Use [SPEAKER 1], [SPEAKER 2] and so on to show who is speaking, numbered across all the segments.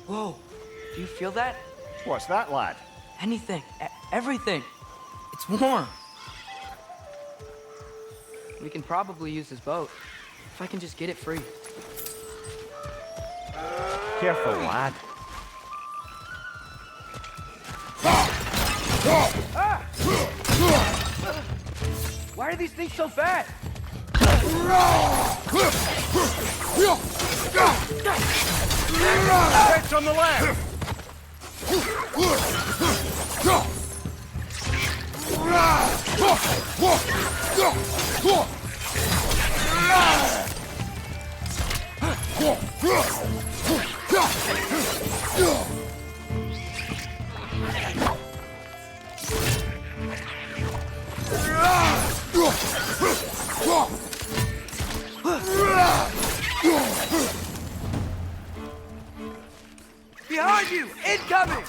[SPEAKER 1] Whoa, do you feel that?
[SPEAKER 2] What's that, lad?
[SPEAKER 1] Anything, everything. It's warm. We can probably use this boat, if I can just get it free.
[SPEAKER 2] Careful, lad.
[SPEAKER 1] Why are these things so fast?
[SPEAKER 2] Heads on the left!
[SPEAKER 1] Behind you! Incoming!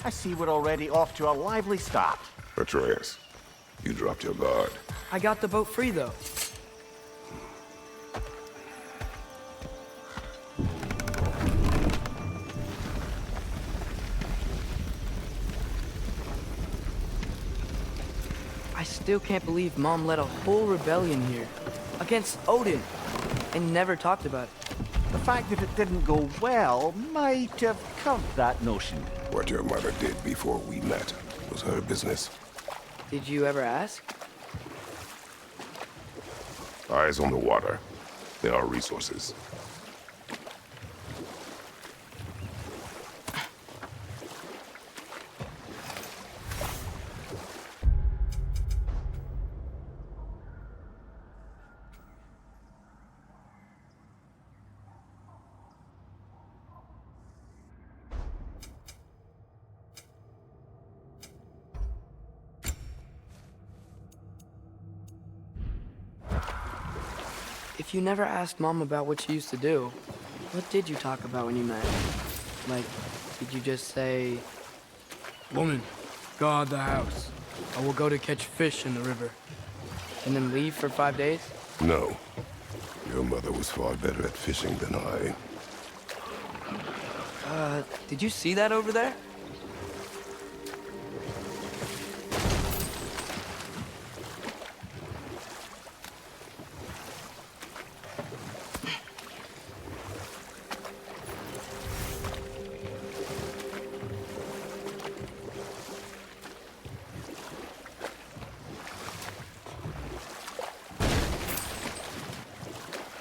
[SPEAKER 2] I see we're already off to a lively start.
[SPEAKER 3] Atreus, you dropped your guard.
[SPEAKER 1] I got the boat free, though. I still can't believe Mom led a whole rebellion here. Against Odin. And never talked about it.
[SPEAKER 2] The fact that it didn't go well might have curved that notion.
[SPEAKER 3] What your mother did before we met was her business.
[SPEAKER 1] Did you ever ask?
[SPEAKER 3] Eyes on the water. There are resources.
[SPEAKER 1] If you never asked Mom about what she used to do, what did you talk about when you met? Like, did you just say, "Woman, guard the house. I will go to catch fish in the river," and then leave for 5 days?
[SPEAKER 3] No. Your mother was far better at fishing than I.
[SPEAKER 1] Did you see that over there?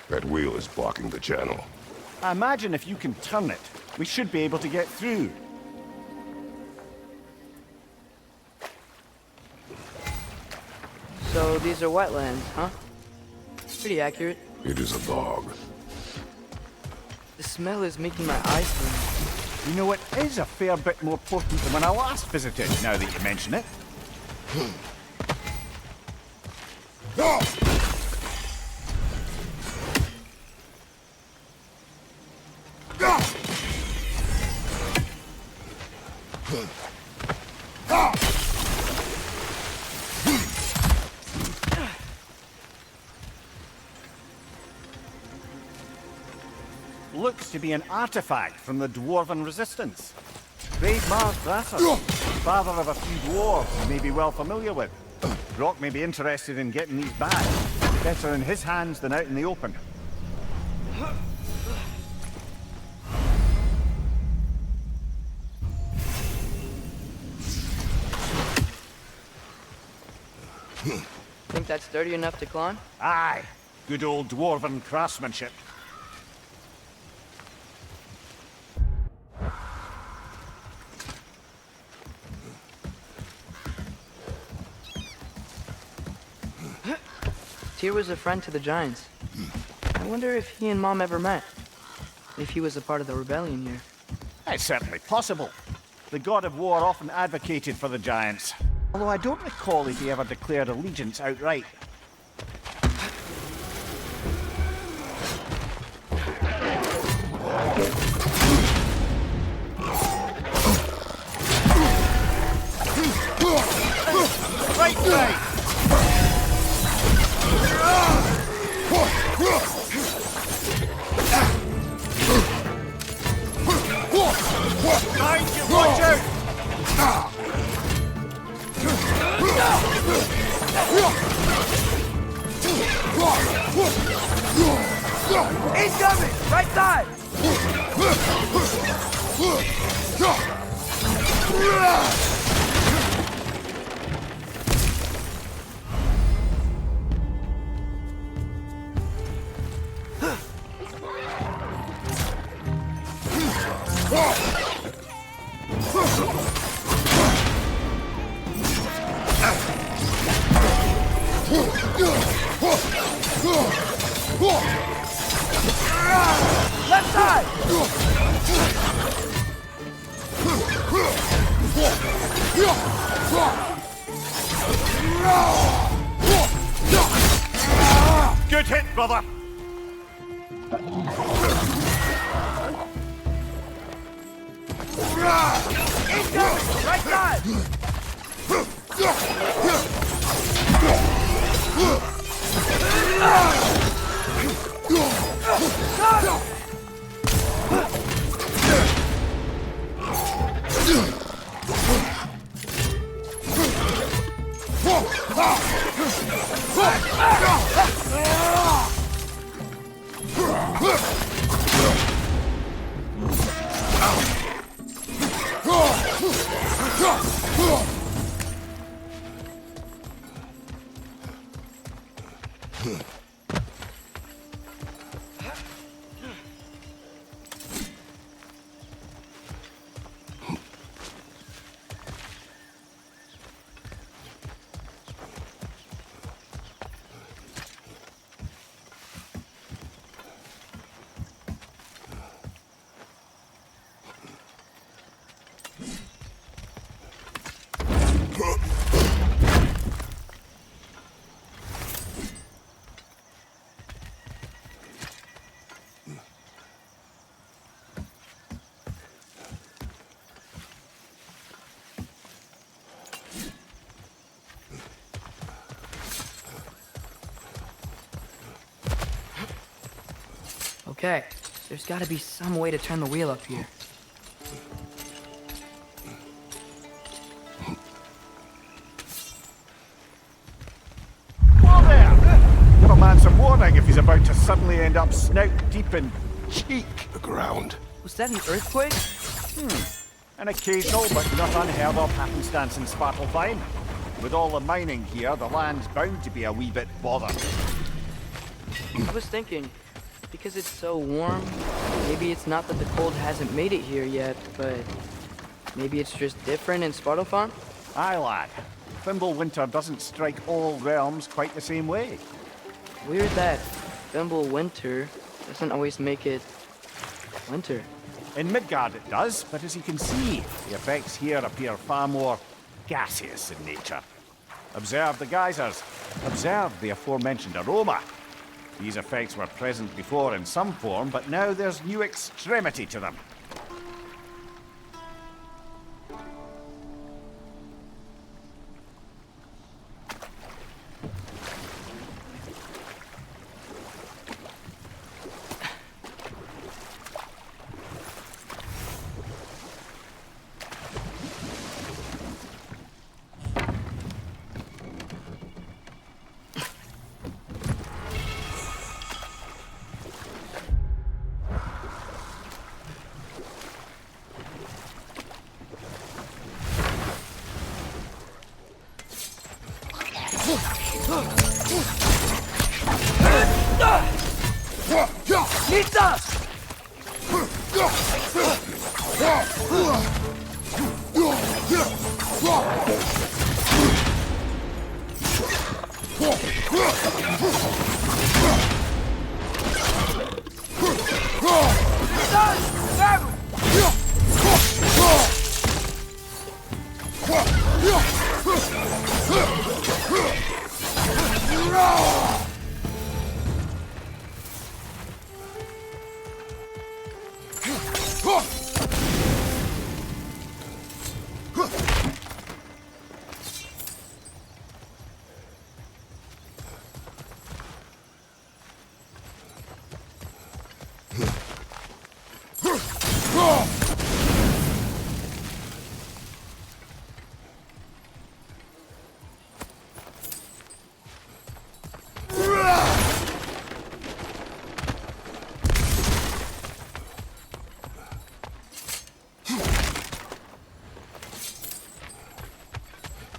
[SPEAKER 3] That wheel is blocking the channel.
[SPEAKER 2] I imagine if you can turn it, we should be able to get through.
[SPEAKER 1] So these are wetlands, huh? Pretty accurate.
[SPEAKER 3] It is a bog.
[SPEAKER 1] The smell is making my eyes burn.
[SPEAKER 2] You know, it is a fair bit more potent than when I last visited, now that you mention it. Looks to be an artifact from the Dwarven resistance. Brave Mars Kratos, father of a few dwarves you may be well familiar with. Brock may be interested in getting these back. Better in his hands than out in the open.
[SPEAKER 1] Think that's sturdy enough to climb?
[SPEAKER 2] Aye, good old Dwarven craftsmanship.
[SPEAKER 1] Tyr was a friend to the Giants. I wonder if he and Mom ever met. If he was a part of the rebellion here.
[SPEAKER 2] It's certainly possible. The God of War often advocated for the Giants. Although I don't recall if he ever declared allegiance outright. Right side! Watch out!
[SPEAKER 1] He's coming! Right side! Left side!
[SPEAKER 2] Good hit, brother!
[SPEAKER 1] He's coming! Right side! Okay, there's gotta be some way to turn the wheel up here.
[SPEAKER 2] Whoa there! Give a man some warning if he's about to suddenly end up snout deep in cheek.
[SPEAKER 3] The ground.
[SPEAKER 1] Was that an earthquake?
[SPEAKER 2] An occasional but not unheard of happenstance in Svartalfheim. With all the mining here, the land's bound to be a wee bit bothered.
[SPEAKER 1] I was thinking, because it's so warm, maybe it's not that the cold hasn't made it here yet, but maybe it's just different in Svartalfheim?
[SPEAKER 2] Aye, lad. Thimble winter doesn't strike all realms quite the same way.
[SPEAKER 1] Weird that Thimble winter doesn't always make it winter.
[SPEAKER 2] In Midgard it does, but as you can see, the effects here appear far more gaseous in nature. Observe the geysers. Observe the aforementioned aroma. These effects were present before in some form, but now there's new extremity to them.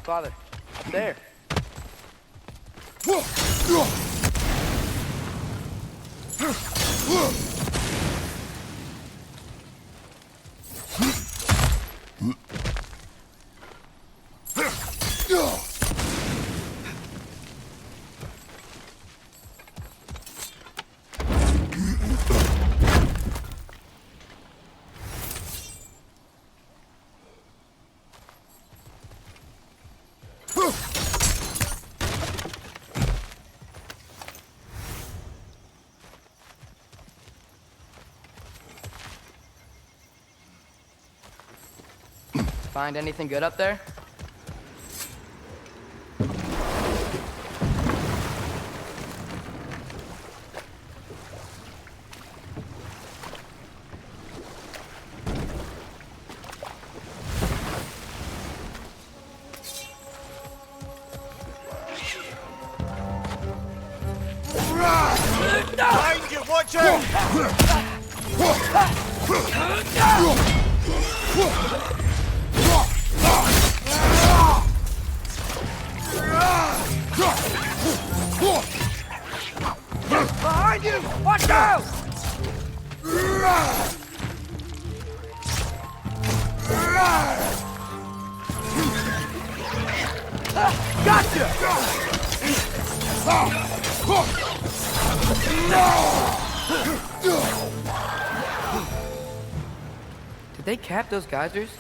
[SPEAKER 1] Father, up there. Find anything good up there?
[SPEAKER 2] Behind you, watch out!
[SPEAKER 1] Behind you! Watch out! Gotcha! Did they cap those geysers?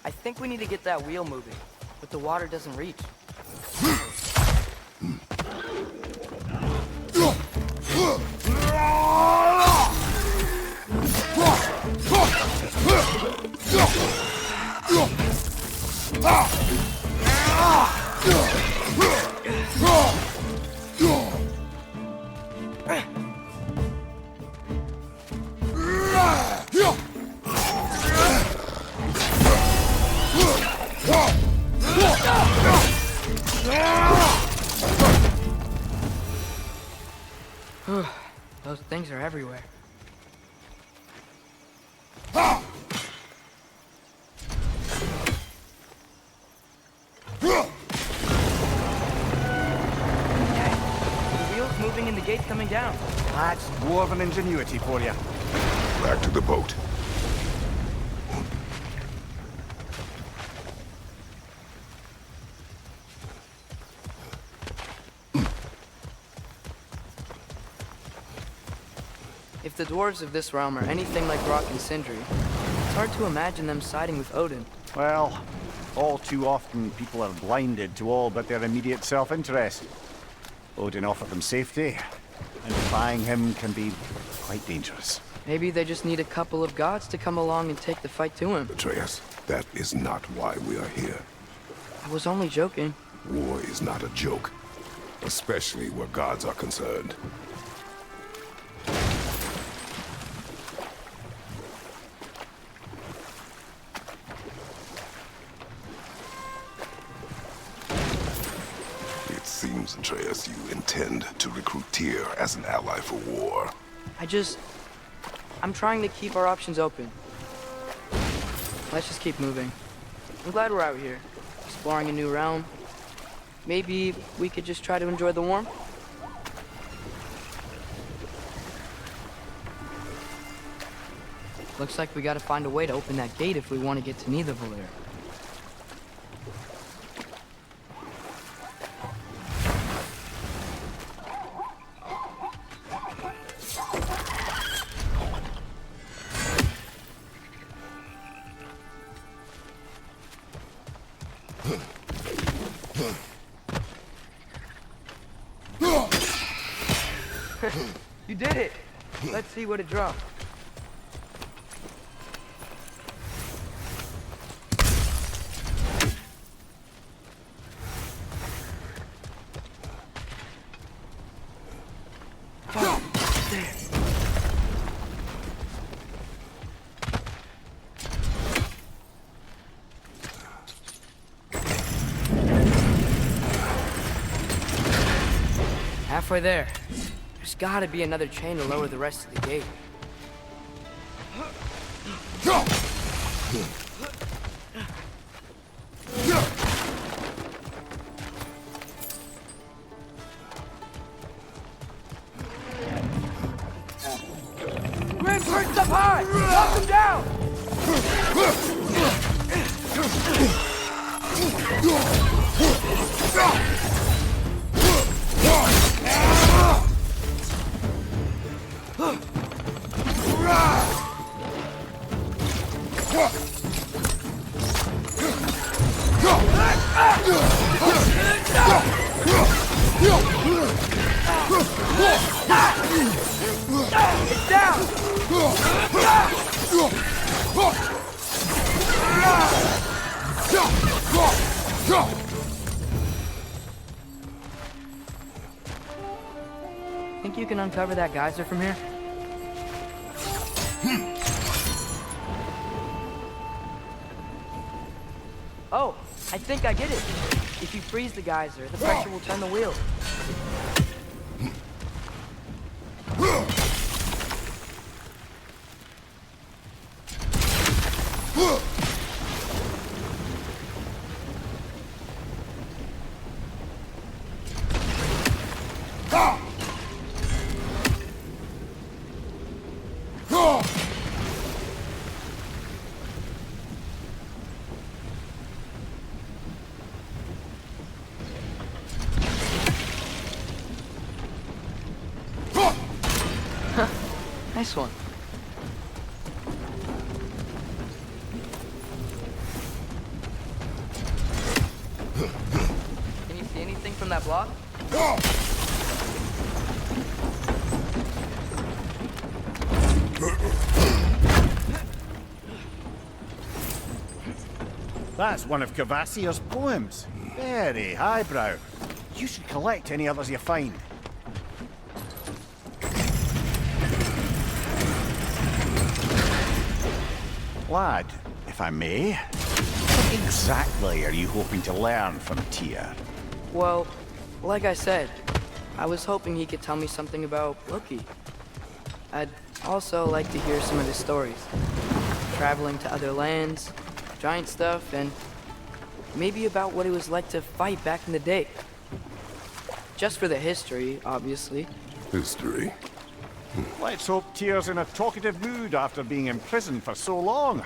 [SPEAKER 1] I think we need to get that wheel moving, but the water doesn't reach. Those things are everywhere. The wheel's moving and the gate's coming down.
[SPEAKER 2] That's dwarven ingenuity for you.
[SPEAKER 3] Back to the boat.
[SPEAKER 1] If the dwarves of this realm are anything like Rock and Sindri, it's hard to imagine them siding with Odin.
[SPEAKER 2] Well, all too often people are blinded to all but their immediate self-interest. Odin offered them safety, and defying him can be quite dangerous.
[SPEAKER 1] Maybe they just need a couple of gods to come along and take the fight to him.
[SPEAKER 3] Atreus, that is not why we are here.
[SPEAKER 1] I was only joking.
[SPEAKER 3] War is not a joke, especially where gods are concerned. It seems, Atreus, you intend to recruit Tyr as an ally for war.
[SPEAKER 1] I'm trying to keep our options open. Let's just keep moving. I'm glad we're out here, exploring a new realm. Maybe we could just try to enjoy the warmth? Looks like we gotta find a way to open that gate if we want to get to Nidavellir. You did it! Let's see what it dropped. Oh, there. Halfway there. There's gotta be another chain to lower the rest of the gate. Grim, perched up high! Knock him down! It's down! Think you can uncover that geyser from here? Oh, I think I get it. If you freeze the geyser, the pressure will turn the wheel. Nice one. Can you see anything from that block?
[SPEAKER 2] That's one of Kvasir's poems. Very highbrow. You should collect any others you find. Lad, if I may, what exactly are you hoping to learn from Tyr?
[SPEAKER 1] Well, like I said, I was hoping he could tell me something about Loki. I'd also like to hear some of his stories. Traveling to other lands, giant stuff, and maybe about what it was like to fight back in the day. Just for the history, obviously.
[SPEAKER 3] History.
[SPEAKER 2] Let's hope Tyr's in a talkative mood after being imprisoned for so long.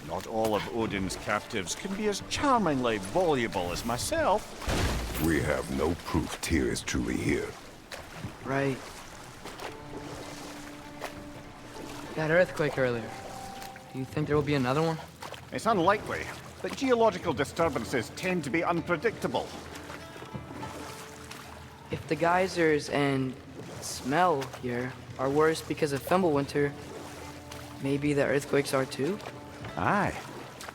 [SPEAKER 2] Not all of Odin's captives can be as charmingly voluble as myself.
[SPEAKER 3] We have no proof Tyr is truly here.
[SPEAKER 1] Right. That earthquake earlier. Do you think there will be another one?
[SPEAKER 2] It's unlikely, but geological disturbances tend to be unpredictable.
[SPEAKER 1] If the geysers and smell here are worse because of Fimbulwinter, maybe the earthquakes are too?
[SPEAKER 2] Aye.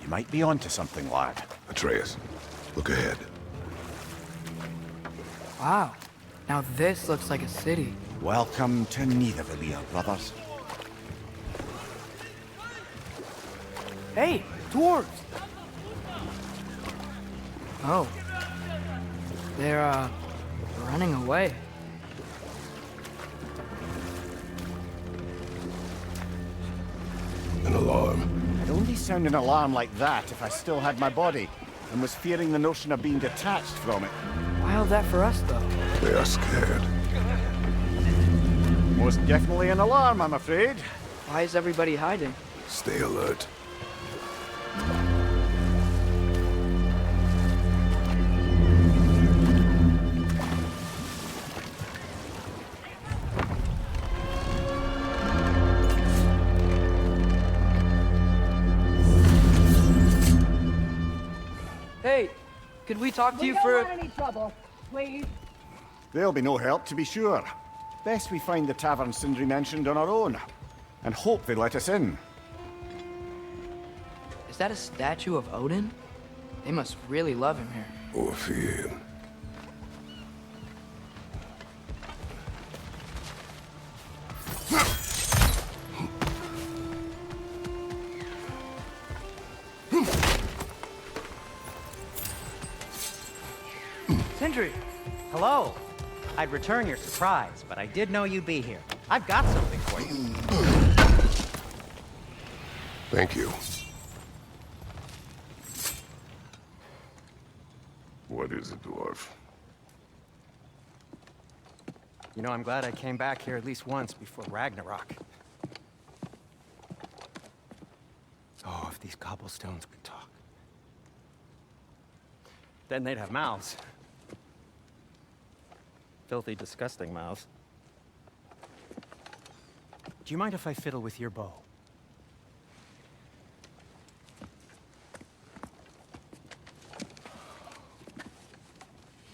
[SPEAKER 2] You might be onto something, lad.
[SPEAKER 3] Atreus, look ahead.
[SPEAKER 1] Wow. Now this looks like a city.
[SPEAKER 2] Welcome to Nidavellir, brothers.
[SPEAKER 1] Hey, dwarves! Oh. They're, running away.
[SPEAKER 3] An alarm.
[SPEAKER 2] I'd only sound an alarm like that if I still had my body, and was fearing the notion of being detached from it.
[SPEAKER 1] Wild that for us, though.
[SPEAKER 3] They are scared.
[SPEAKER 2] Most definitely an alarm, I'm afraid.
[SPEAKER 1] Why is everybody hiding?
[SPEAKER 3] Stay alert.
[SPEAKER 1] Hey, could we talk to you
[SPEAKER 4] We
[SPEAKER 1] for...
[SPEAKER 4] don't want any trouble, please.
[SPEAKER 2] There'll be no help, to be sure. Best we find the tavern Sindri mentioned on our own, and hope they let us in.
[SPEAKER 1] Is that a statue of Odin? They must really love him here.
[SPEAKER 3] Or fear him.
[SPEAKER 1] Sindri!
[SPEAKER 5] Hello. I'd return your surprise, but I did know you'd be here. I've got something for you.
[SPEAKER 3] Thank you. What is it, Dwarf?
[SPEAKER 5] You know, I'm glad I came back here at least once before Ragnarok. Oh, if these cobblestones could talk. Then they'd have mouths. Filthy, disgusting mouths. Do you mind if I fiddle with your bow?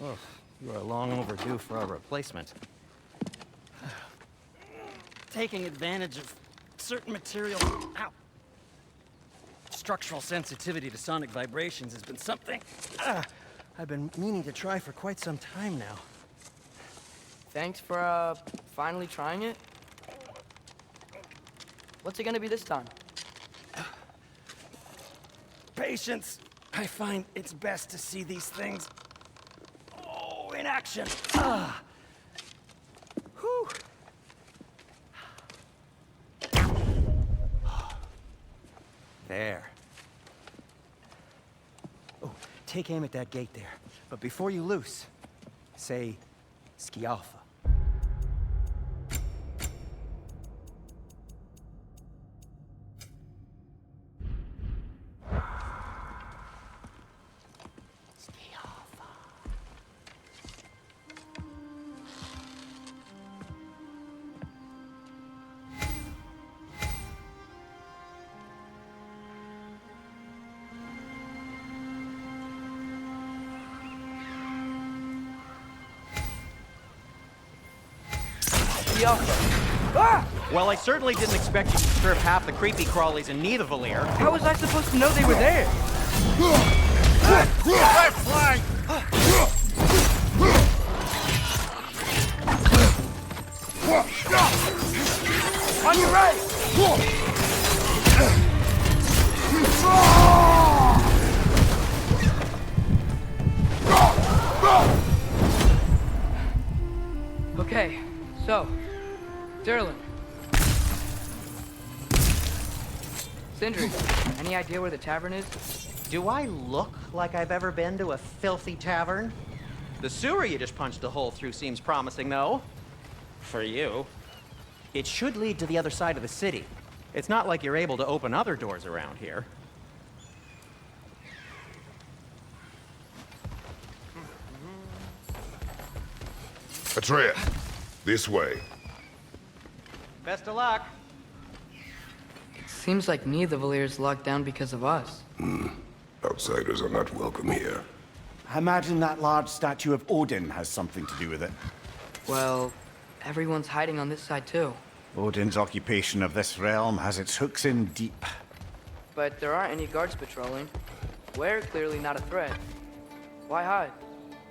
[SPEAKER 5] Oh, you are long overdue for a replacement. Taking advantage of certain material. Ow. Structural sensitivity to sonic vibrations has been something I've been meaning to try for quite some time now.
[SPEAKER 1] Thanks for, finally trying it. What's it gonna be this time?
[SPEAKER 5] Patience. I find it's best to see these things, in action. Whew. There. Oh, take aim at that gate there. But before you loose, say, Skialfa. Well, I certainly didn't expect you to strip half the creepy crawlies in Nidavellir.
[SPEAKER 1] How was I supposed to know they were there?
[SPEAKER 2] Left flank!
[SPEAKER 1] On your right! Okay, so, Durlin. Sindri, any idea where the tavern is?
[SPEAKER 5] Do I look like I've ever been to a filthy tavern? The sewer you just punched a hole through seems promising, though. For you. It should lead to the other side of the city. It's not like you're able to open other doors around here.
[SPEAKER 3] Atreus, this way.
[SPEAKER 5] Best of luck.
[SPEAKER 1] Seems like Nidavellir's locked down because of us.
[SPEAKER 3] Outsiders are not welcome here.
[SPEAKER 2] I imagine that large statue of Odin has something to do with it.
[SPEAKER 1] Well, everyone's hiding on this side too.
[SPEAKER 2] Odin's occupation of this realm has its hooks in deep.
[SPEAKER 1] But there aren't any guards patrolling. We're clearly not a threat. Why hide?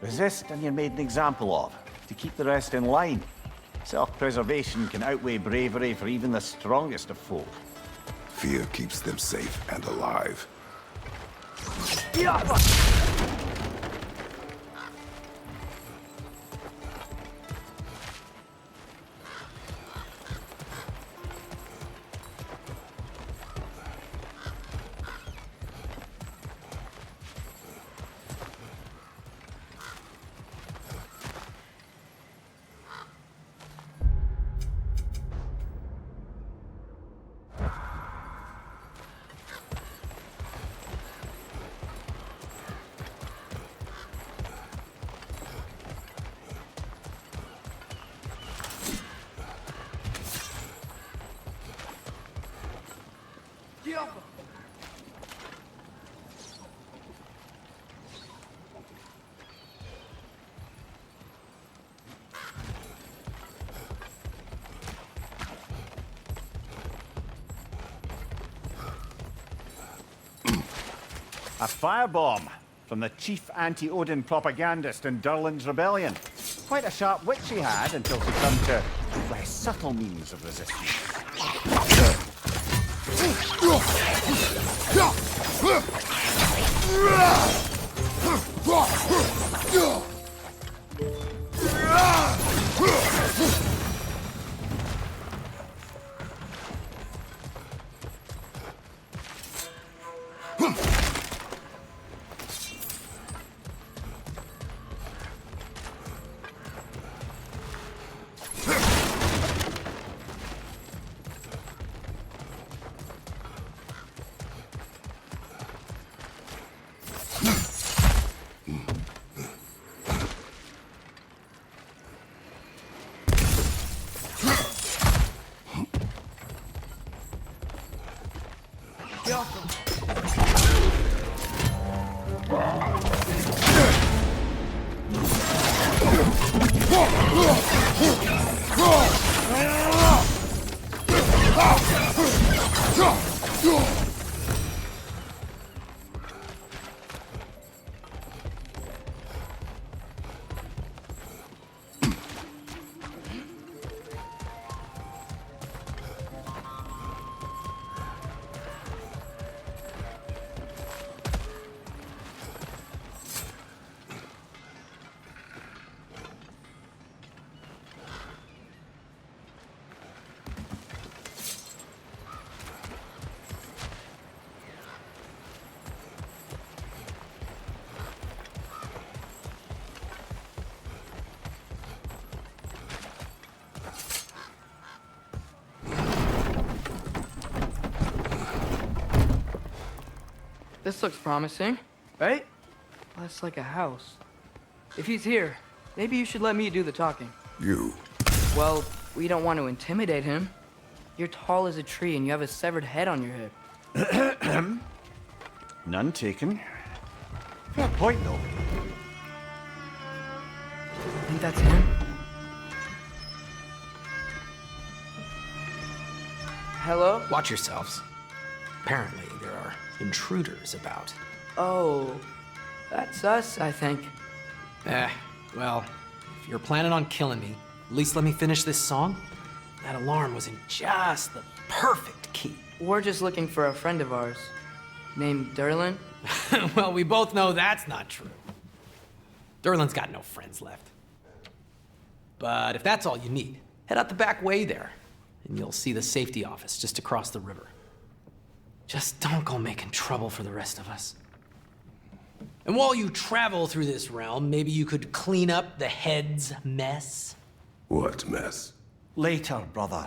[SPEAKER 2] Resist and you're made an example of, to keep the rest in line. Self-preservation can outweigh bravery for even the strongest of folk.
[SPEAKER 3] Fear keeps them safe and alive.
[SPEAKER 2] A firebomb from the chief anti-Odin propagandist in Durlin's rebellion. Quite a sharp wit she had until she turned to less subtle means of resistance.
[SPEAKER 1] This looks promising, right? Well, that's like a house. If he's here, maybe you should let me do the talking.
[SPEAKER 3] You.
[SPEAKER 1] Well, we don't want to intimidate him. You're tall as a tree and you have a severed head on your head.
[SPEAKER 2] None taken. Fair point, though.
[SPEAKER 1] Think that's him? Hello?
[SPEAKER 4] Watch yourselves. Apparently, there are intruders about.
[SPEAKER 1] Oh, that's us, I think.
[SPEAKER 4] Well, if you're planning on killing me, at least let me finish this song. That alarm was in just the perfect key.
[SPEAKER 1] We're just looking for a friend of ours named Durlin.
[SPEAKER 4] Well, we both know that's not true. Durlin's got no friends left. But if that's all you need, head out the back way there, and you'll see the safety office just across the river. Just don't go making trouble for the rest of us. And while you travel through this realm, maybe you could clean up the head's mess?
[SPEAKER 3] What mess?
[SPEAKER 2] Later, brother.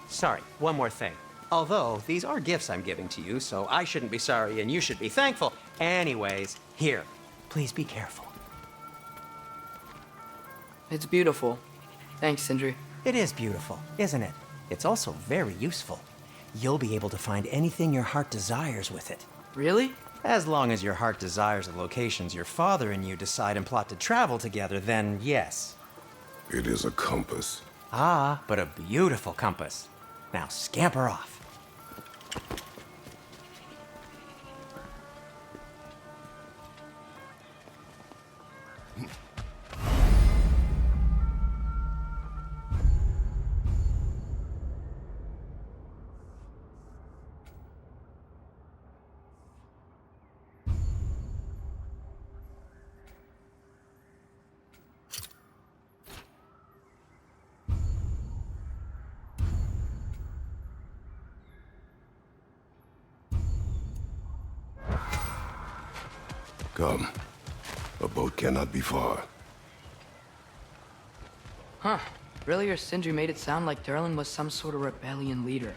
[SPEAKER 5] Sorry, one more thing. Although, these are gifts I'm giving to you, so I shouldn't be sorry and you should be thankful. Anyways, here, please be careful.
[SPEAKER 1] It's beautiful. Thanks, Sindri.
[SPEAKER 5] It is beautiful, isn't it? It's also very useful. You'll be able to find anything your heart desires with it.
[SPEAKER 1] Really?
[SPEAKER 5] As long as your heart desires the locations your father and you decide and plot to travel together, then yes.
[SPEAKER 3] It is a compass.
[SPEAKER 5] Ah, but a beautiful compass. Now scamper off.
[SPEAKER 3] Come. A boat cannot be far.
[SPEAKER 1] Huh. Earlier, Sindri made it sound like Durlin was some sort of rebellion leader.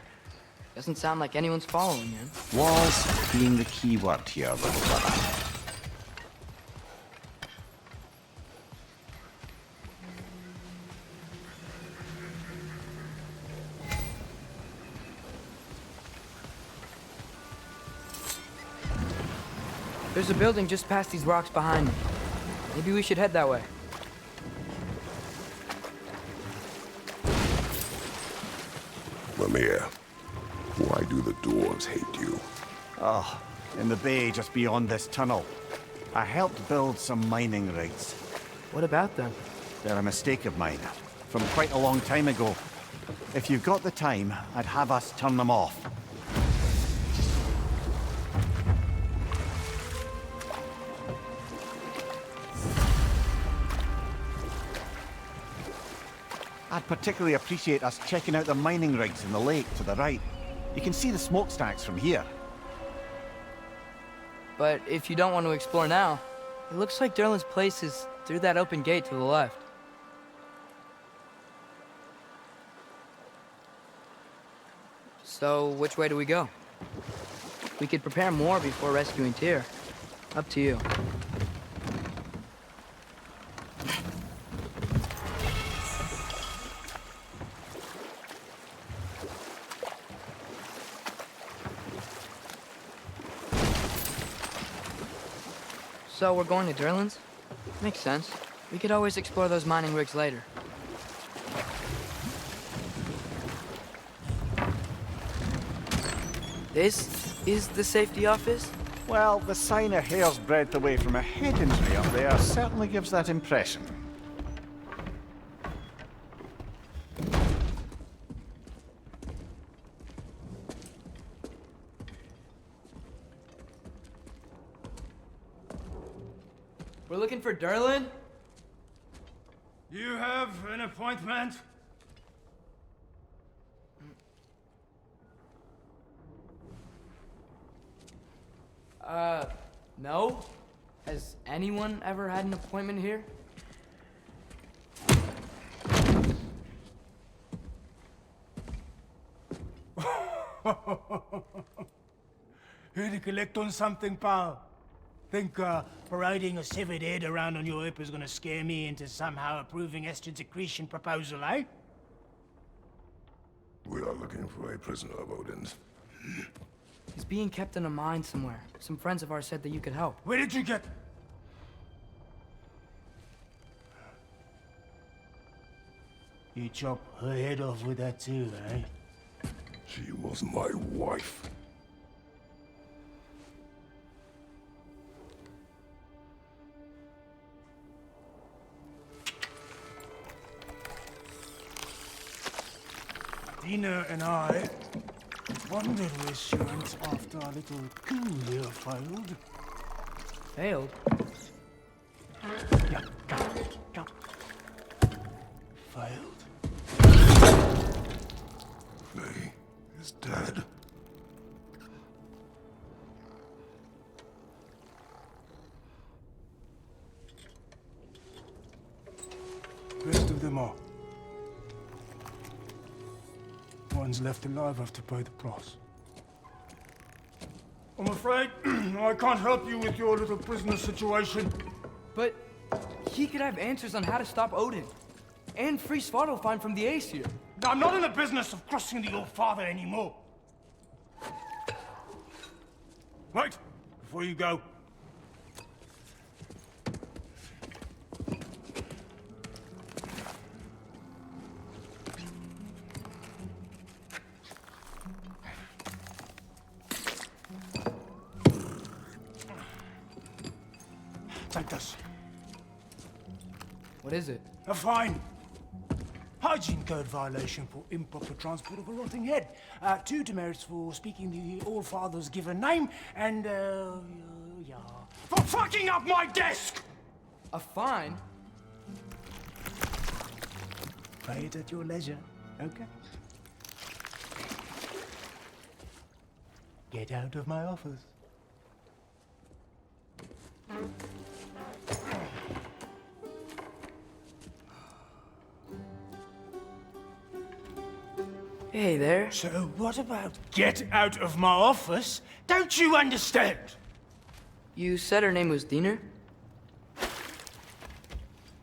[SPEAKER 1] Doesn't sound like anyone's following him.
[SPEAKER 2] Was being the key word here, little brother.
[SPEAKER 1] There's a building just past these rocks behind me. Maybe we should head that way.
[SPEAKER 3] Mimir, why do the dwarves hate you?
[SPEAKER 2] Oh, in the bay just beyond this tunnel. I helped build some mining rigs.
[SPEAKER 1] What about them?
[SPEAKER 2] They're a mistake of mine, from quite a long time ago. If you've got the time, I'd have us turn them off. I'd particularly appreciate us checking out the mining rigs in the lake to the right. You can see the smokestacks from here.
[SPEAKER 1] But if you don't want to explore now, it looks like Durlin's place is through that open gate to the left. So, which way do we go? We could prepare more before rescuing Tyr. Up to you. So we're going to Durlin's? Makes sense. We could always explore those mining rigs later. This is the safety office?
[SPEAKER 2] Well, the sign a hair's breadth away from a head injury up there certainly gives that impression.
[SPEAKER 1] We're looking for Durlin?
[SPEAKER 6] You have an appointment?
[SPEAKER 1] No? Has anyone ever had an appointment here?
[SPEAKER 6] Here to collect on something, pal? Think parading a severed head around on your hip is gonna scare me into somehow approving estrogen secretion proposal, eh?
[SPEAKER 3] We are looking for a prisoner of Odin's.
[SPEAKER 1] He's being kept in a mine somewhere. Some friends of ours said that you could help.
[SPEAKER 6] Where did you get... You chop her head off with that too, eh?
[SPEAKER 3] She was my wife.
[SPEAKER 6] Dina and I wondered where she went after our little coup here failed.
[SPEAKER 1] Failed?
[SPEAKER 6] Yeah, come. Failed.
[SPEAKER 3] Faye is dead.
[SPEAKER 6] Rest of them are. One's left alive have to pay the price. I'm afraid I can't help you with your little prisoner situation.
[SPEAKER 1] But he could have answers on how to stop Odin. And free Svartalfheim from the Aesir.
[SPEAKER 6] I'm not in the business of crossing the old father anymore. Right, before you go. Take this.
[SPEAKER 1] What is it?
[SPEAKER 6] A fine. Hygiene code violation for improper transport of a rotting head. 2 demerits for speaking the All-Father's given name, and, yeah. For fucking up my desk!
[SPEAKER 1] A fine?
[SPEAKER 6] Pay it at your leisure, okay? Get out of my office.
[SPEAKER 1] Hey there.
[SPEAKER 6] So what about get out of my office? Don't you understand?
[SPEAKER 1] You said her name was Diener?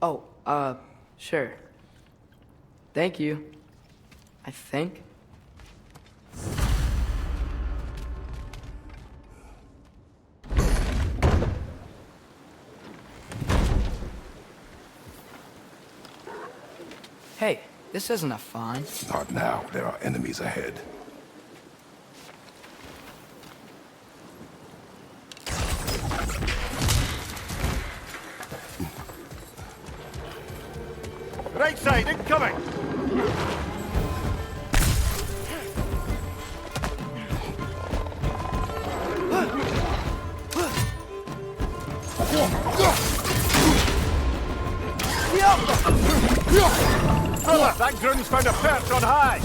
[SPEAKER 1] Oh, sure. Thank you. I think. Hey, this isn't a fine.
[SPEAKER 3] Not now. There are enemies ahead.
[SPEAKER 2] Right side, incoming! Fella, that groom's found a perch on high!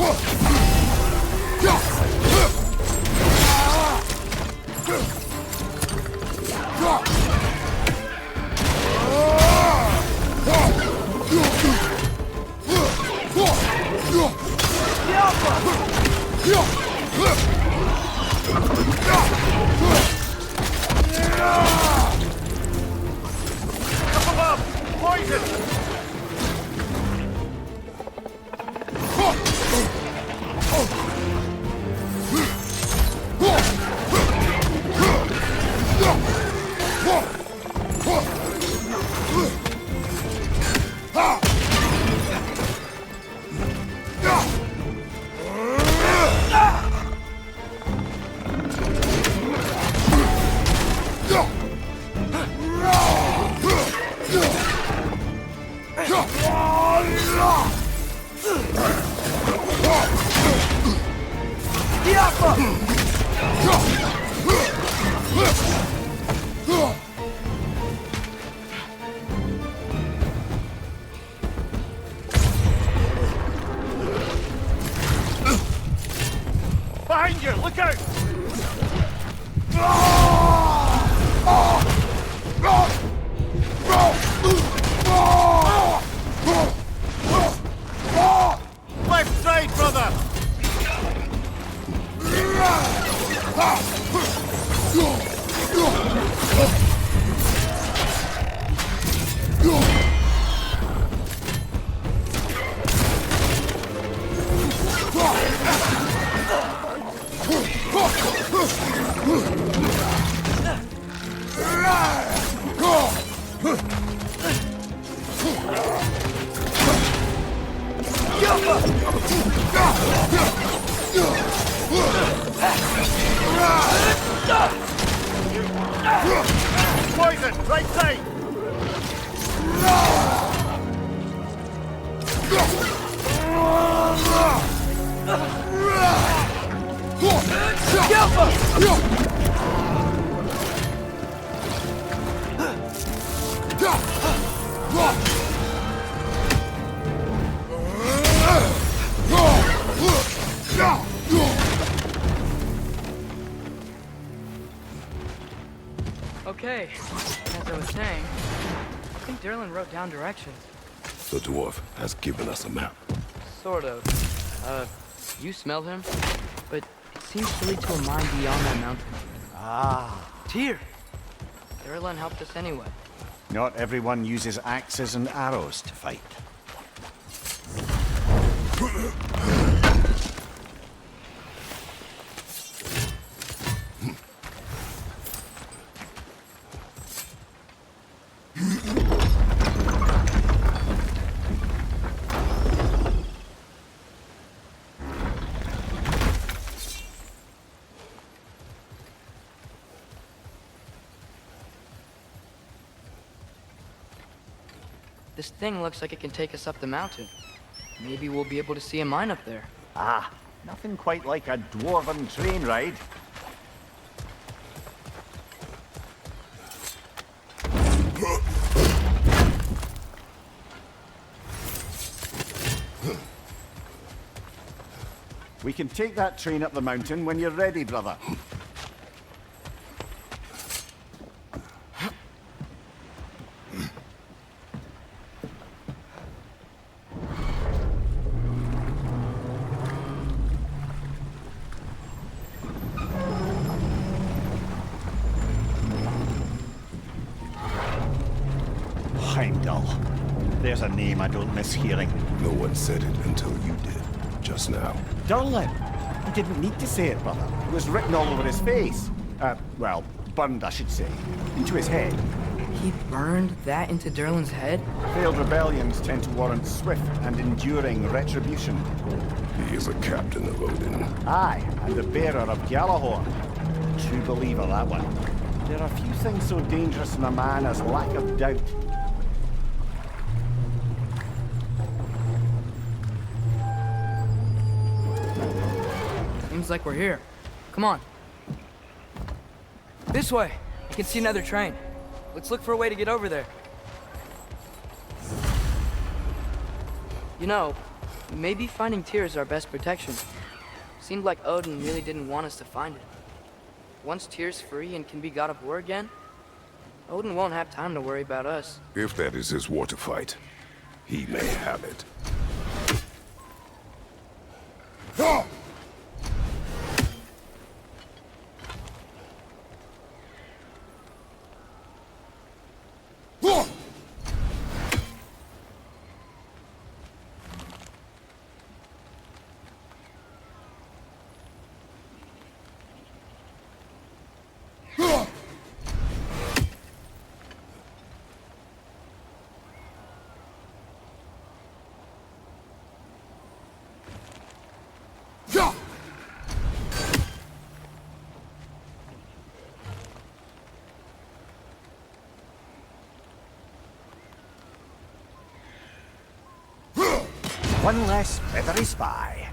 [SPEAKER 2] Up above! Poison! Behind you! Look out! Left side, brother! Poison! Right side!
[SPEAKER 1] Okay, as I was saying, I think Durlin wrote down directions.
[SPEAKER 3] The dwarf has given us a map.
[SPEAKER 1] Sort of. You smelled him? But it seems to lead to a mine beyond that mountain.
[SPEAKER 2] Ah.
[SPEAKER 1] Tyr! Durlin helped us anyway.
[SPEAKER 2] Not everyone uses axes and arrows to fight.
[SPEAKER 1] This thing looks like it can take us up the mountain. Maybe we'll be able to see a mine up there.
[SPEAKER 2] Ah, nothing quite like a dwarven train ride. We can take that train up the mountain when you're ready, brother. Heimdall. There's a name I don't miss hearing.
[SPEAKER 3] No one said it until you did, just now.
[SPEAKER 2] Durlin. He didn't need to say it, brother. It was written all over his face. Well, burned, I should say. Into his head.
[SPEAKER 1] He burned that into Durlin's head?
[SPEAKER 2] Failed rebellions tend to warrant swift and enduring retribution.
[SPEAKER 3] He is a captain of Odin.
[SPEAKER 2] Aye, and the bearer of Gjallarhorn. True believer, that one. There are few things so dangerous in a man as lack of doubt.
[SPEAKER 1] Seems like we're here. Come on. This way. I can see another train. Let's look for a way to get over there. You know, maybe finding Tyr is our best protection. Seemed like Odin really didn't want us to find it. Once Tyr's free and can be God of War again, Odin won't have time to worry about us.
[SPEAKER 3] If that is his war to fight, he may have it.
[SPEAKER 2] One less feathery spy.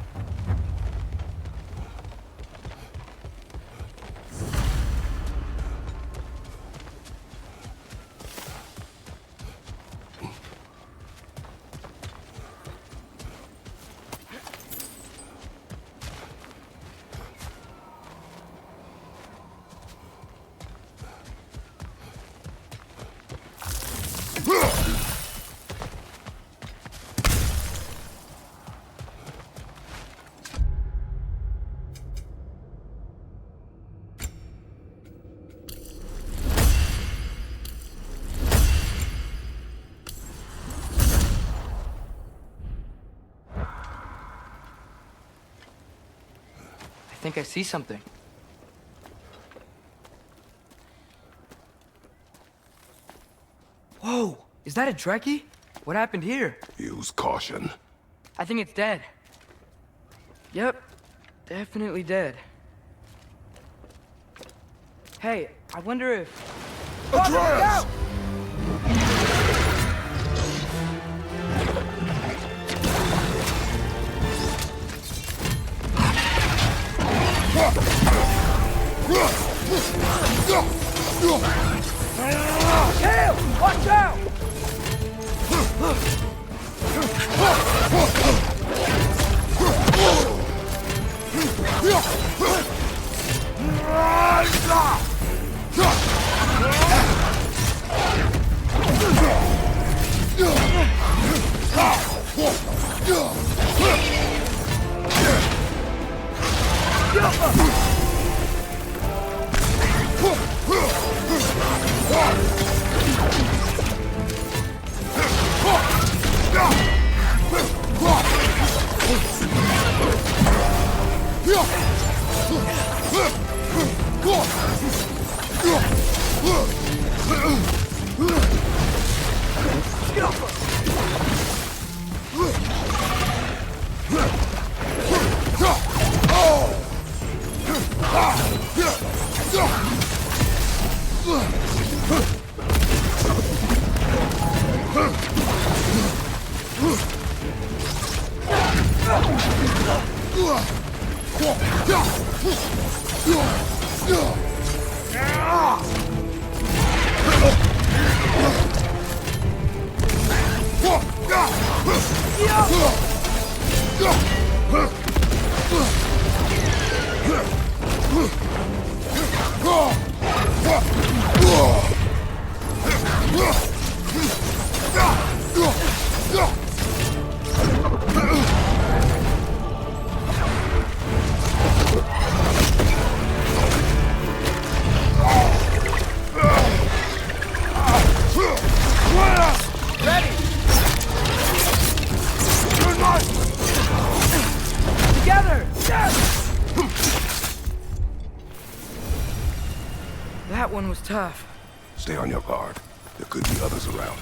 [SPEAKER 1] I think I see something. Whoa! Is that a Trekkie? What happened here?
[SPEAKER 3] Use caution.
[SPEAKER 1] I think it's dead. Yep. Definitely dead. Hey, I wonder if...
[SPEAKER 3] Atreus!
[SPEAKER 1] Tail! Watch out! That one was tough.
[SPEAKER 3] Stay on your guard. There could be others around.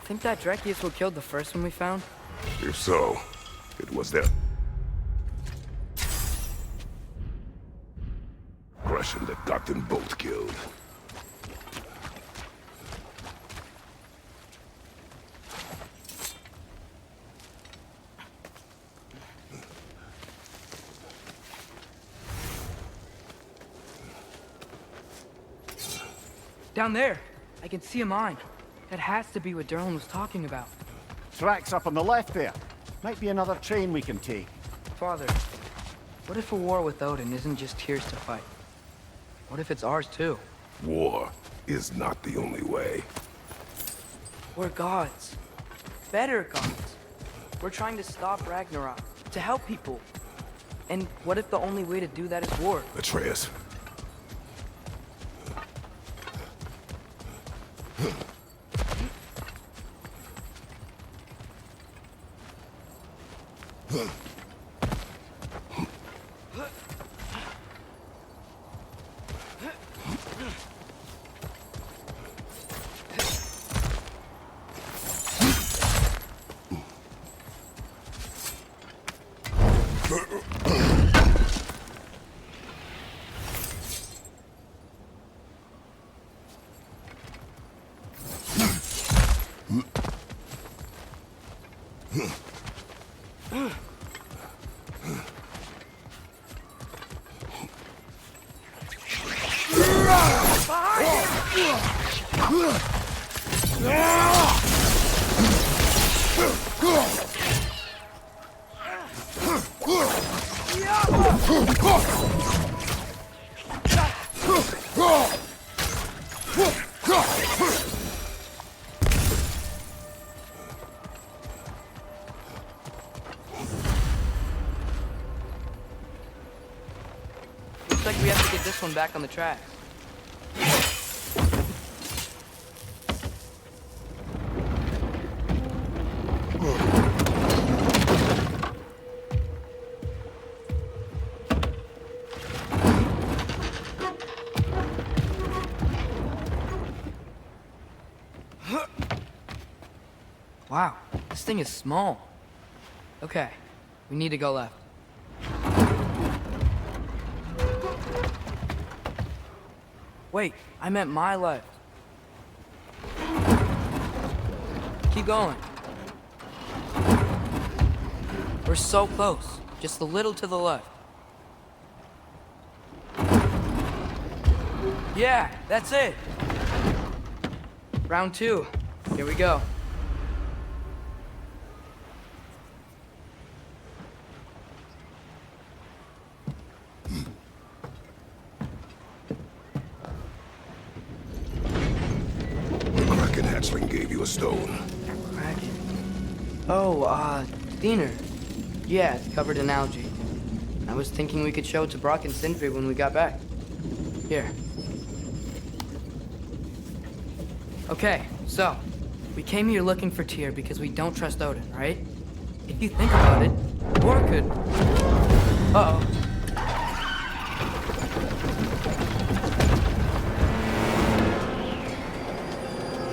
[SPEAKER 1] Think that Trekkie is who killed the first one we found?
[SPEAKER 3] If so, it was their aggression that got them both killed.
[SPEAKER 1] Down there, I can see a mine. That has to be what Durlin was talking about.
[SPEAKER 2] Tracks up on the left there. Might be another train we can take.
[SPEAKER 1] Father, what if a war with Odin isn't just Tyr's to fight? What if it's ours too?
[SPEAKER 3] War is not the only way.
[SPEAKER 1] We're gods. Better gods. We're trying to stop Ragnarok, to help people. And what if the only way to do that is war?
[SPEAKER 3] Atreus.
[SPEAKER 1] Looks like we have to get this one back on the track. Wow, this thing is small. Okay, we need to go left. Wait, I meant my left. Keep going. We're so close, just a little to the left. Yeah, that's it. Round 2, here we go.
[SPEAKER 3] Hatchling gave you a stone.
[SPEAKER 1] Kraken. Oh, Diener. Yeah, it's covered in algae. I was thinking we could show it to Brock and Sindri when we got back. Here. Okay, so, we came here looking for Tyr because we don't trust Odin, right? If you think about it, War could... Uh-oh.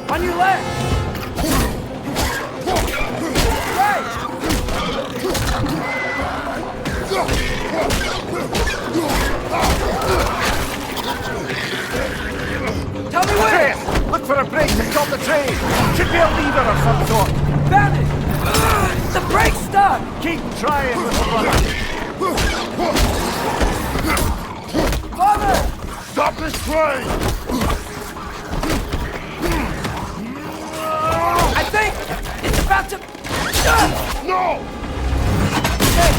[SPEAKER 1] On your left! Right! Tell me where!
[SPEAKER 2] Atreus, look for a brake to stop the train! Should be a lever of some sort!
[SPEAKER 1] Found it! The brake's stuck!
[SPEAKER 2] Keep trying, little brother!
[SPEAKER 1] Father!
[SPEAKER 3] Stop this train!
[SPEAKER 1] I think it's about to...
[SPEAKER 3] No!
[SPEAKER 1] Shit!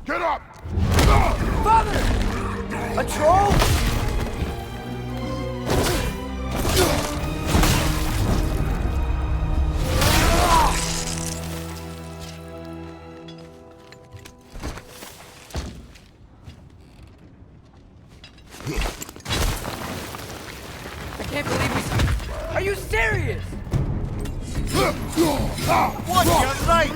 [SPEAKER 3] Get up!
[SPEAKER 1] Father! A troll? I can't believe we... Are you serious?
[SPEAKER 2] Watch your right!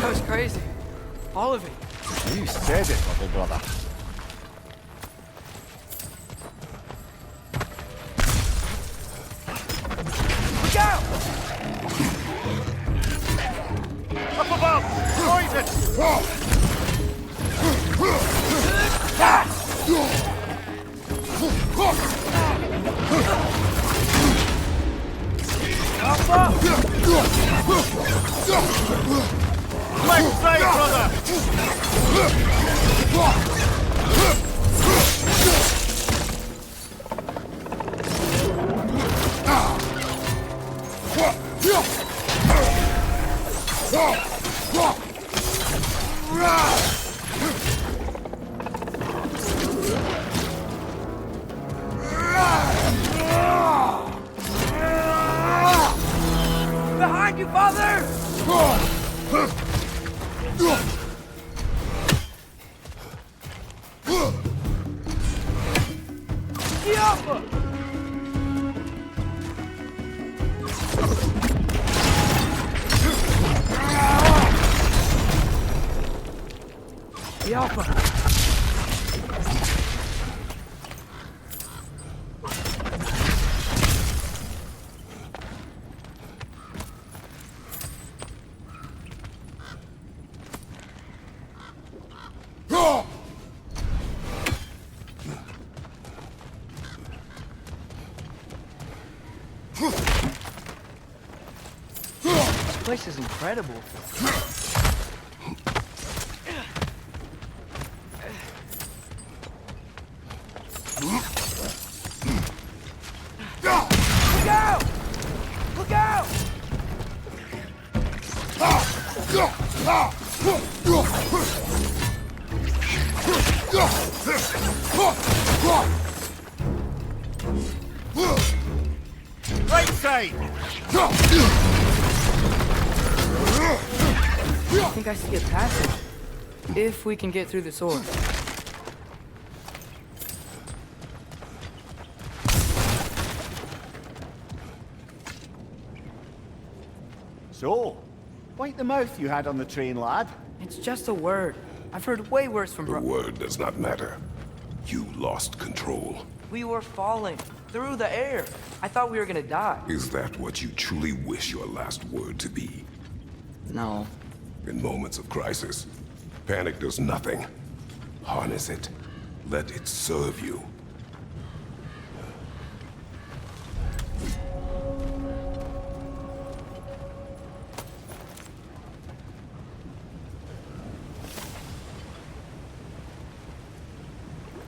[SPEAKER 1] That was crazy. All of it.
[SPEAKER 2] You said it, little brother.
[SPEAKER 1] Look out!
[SPEAKER 2] Up above! Poison! Left side, brother!
[SPEAKER 1] Father! Diablo! Diablo! This place is incredible. Look out! Look out!
[SPEAKER 2] Right side!
[SPEAKER 1] I think I see a passage. If we can get through the sword.
[SPEAKER 2] So, wipe the mouth you had on the train, lad.
[SPEAKER 1] It's just a word. I've heard way worse from
[SPEAKER 3] The word does not matter. You lost control.
[SPEAKER 1] We were falling through the air. I thought we were gonna die.
[SPEAKER 3] Is that what you truly wish your last word to be?
[SPEAKER 1] No.
[SPEAKER 3] In moments of crisis, panic does nothing. Harness it. Let it serve you.